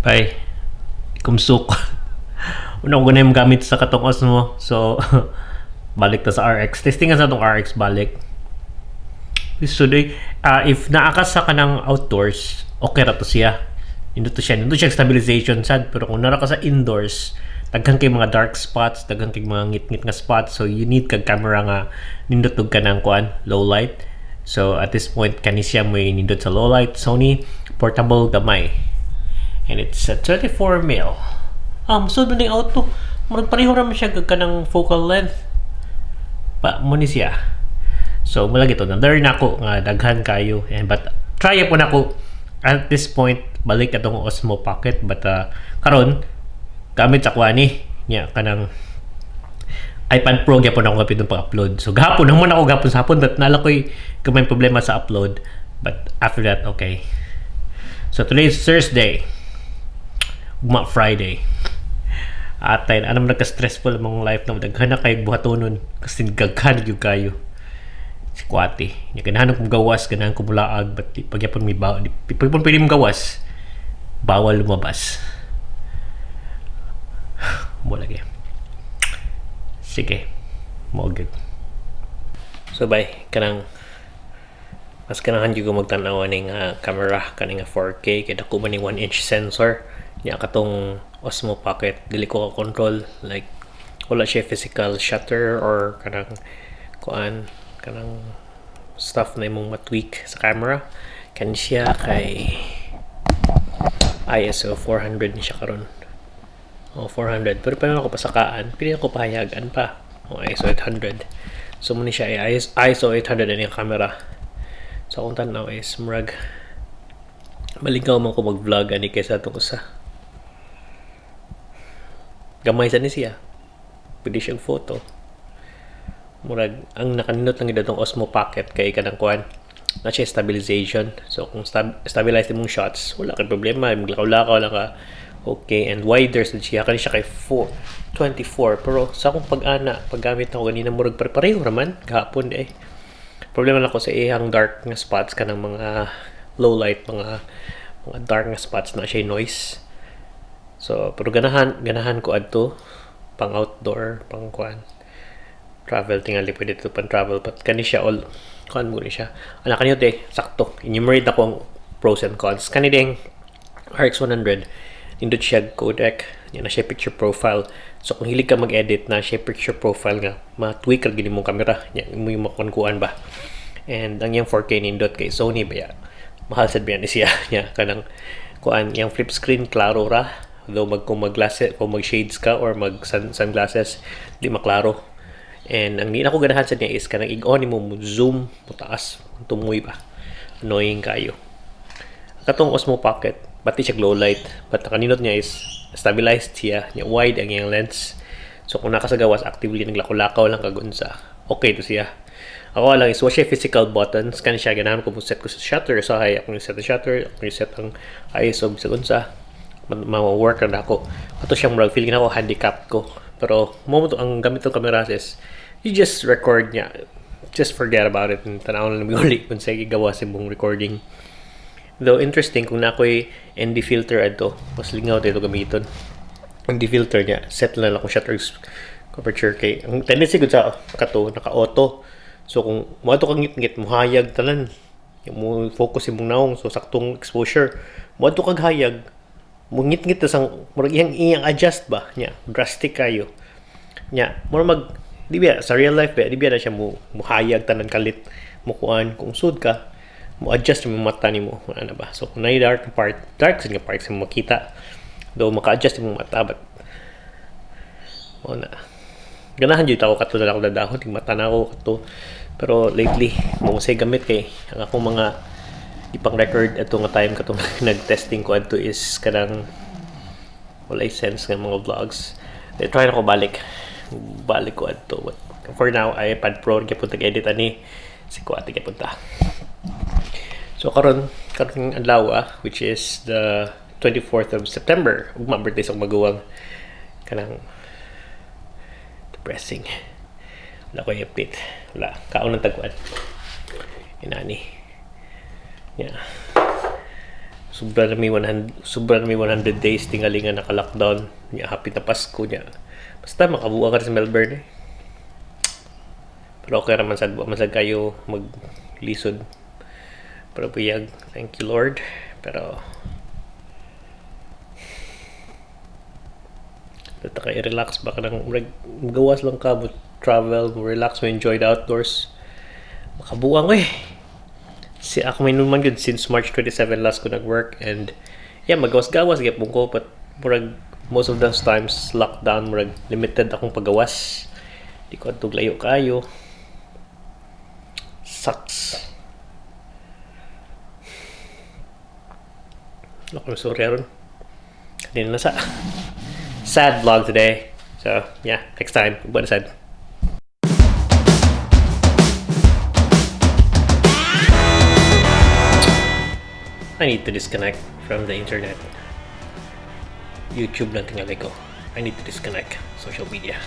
Ay, kumsuk. Una ko ganun yung gamit sa katong Osmo. So, balik ta sa RX. Testingan sa itong RX balik. So, if naakasa ka ng outdoors, okay ra to siya. Nindot siya stabilization sad. Pero kung nara ka sa indoors, daghan kay mga dark spots, daghan kay mga ngit-ngit nga spots. So, you need kag camera nga nindot ka ng kuan, low light. So, at this point, kani siya mo nindot sa low light. Sony portable gamay. And it's a 34 mil. So doon yung auto. Murag pareho raman siya ng focal length. Mo ni siya. So mula gito na there na ako nga daghan kayo. But try po na ako at this point balik atong Osmo Pocket, but karon gamit sa kuani nya kanang iPad Pro gyapon ako kapit pag-upload. So gahapon naman ako gahapon sa hapon, but nala ko'y kamay problema sa upload. But after that, okay. So today is Thursday. Ugma Friday. Atay, ano man nagka-stressful mong life na daghan na kay buhatonon kasi gaghan gyud kayo. Si Kwati. Nya ganahan kong gawas, ganahan ko mulaag, but pagyapon mi ba, pagpon pwede mo gawas. Bawal lumabas. Mo lagi. Sige. Mo good. So bye, kanang mas ganahan gyud ko magtan-aw ning camera kaning 4K kay dako man ning 1-inch sensor. Nya katong Osmo Pocket dili ko ka control, like wala siya physical shutter or kanang stuff na imong matweak sa camera. Kan siya kay ISO 400 ni siya karon. 400, pero pa ako pasakaan, pili ako pahayagan pa. ISO 800. So muna siya ay ISO 800 ang camera. So kung tanaw is murag maligaw man ko mag-vlog ani kaysa itong usa. Gamay sa ni siya. Pwede siyang photo. Murag, ang nakanindot lang itong Osmo Pocket kay kanang kuhan na siya stabilization. So kung stabilize mong shots, wala kang problema. Maglakaw-lakaw lang ka. Okay, and wider sa siya. Kani siya kay 24. Pero sa akong pag-ana, paggamit ako ganina, murag pareho raman. Gahapon problema lang ko sa ihang dark nga spots kanang mga low light, mga dark nga spots na siya noise. So, pero ganahan ko adto pang outdoor, pang kuan. Travel tingali pwede to pang travel, but kani siya all kuan mo ni siya. Ana kanyo sakto. Enumerate ako ang pros and cons. Kani ding RX 100 nindot siya codec, yan na siya picture profile. So kung hilig ka mag-edit na siya picture profile nga, ma-tweak ra gid imong camera, yan mo yung makuan ba. And ang yung 4K nindot kay Sony ba ya. Mahal sad biyan siya nya kanang kuan yung flip screen klaro ra. Though kung mag-glasses, kung mag-shades ka or mag-sunglasses, di maklaro. And ang di na ko ganahan sa niya is kanang i-on mo zoom mo taas, tumoy ba. Annoying kayo. Katong Osmo Pocket, pati siya low light, but kaninot niya is stabilized siya, niya wide ang iyang lens. So kung nakasagawas, actively naglakaw-lakaw lang kagunsa. Okay to siya. Ako lang is siya physical buttons, kani siya ganahan ko set ko sa shutter, so hay ako set ang shutter, ako set ang ISO sa gunsa. Ma-work na ako. Ato siyang murag feeling ako handicapped ko. Pero mo ang gamit ng camera is you just record niya. Just forget about it. Tanaw na ulit kung sa gawa sa mong recording. Though interesting kung na ako'y ND filter ato, mas lingaw dito gamiton. ND filter niya, set lang ako shutter curvature kay. Ang tendency ko sa kato naka-auto. So kung mo ato kang ngit-ngit mohayag tanan. Mo focus imong naong so saktong exposure. Mo ato kag hayag mungit-ngit sang murag iyang adjust ba nya drastic kayo nya murag di ba sa real life ba di ba na siya muhayag tanan kalit mo kuan kung sud ka mo adjust mo mata nimo ano ba so kung nay dark sa nga part sa makita do maka-adjust mo mata but mo na ganahan jud ako kato na ako dadahon ting mata na ako kato pero lately mo say gamit kay ang akong mga ipang record ato nga time katong nag-testing ko adto is kanang walay sense nga mga vlogs. They try na ko balik ko adto but for now iPad Pro gyapon tag-edit ani si Kuwati gyapon ta. So karon adlaw which is the 24th of September ugma birthday sa maguwang kanang depressing. Wala ko i-update. Wala kaon ng tagkuan. Inani. Yeah. sobra na may 100 days tingalingan naka-lockdown. Nya happy na Pasko niya. Basta makabuo ka sa Melbourne eh. Pero okay naman sad kayo maglisod. Pero puyag, thank you Lord. Pero dito kayo relax baka nang gawas lang ka mo travel, mo relax, mo enjoy the outdoors. Makabuang eh. Si ako may naman yun since March 27 last ko nag-work and yeah, magawas-gawas gyapon ko but murag most of those times lockdown murag limited akong pagawas. Di ko adtog layo kayo. Sucks. Ako sorry aron. Kanina na sa sad vlog today. So yeah, next time. Buwan sad. I need to disconnect from the internet. YouTube lang tingalay ko. I need to disconnect social media.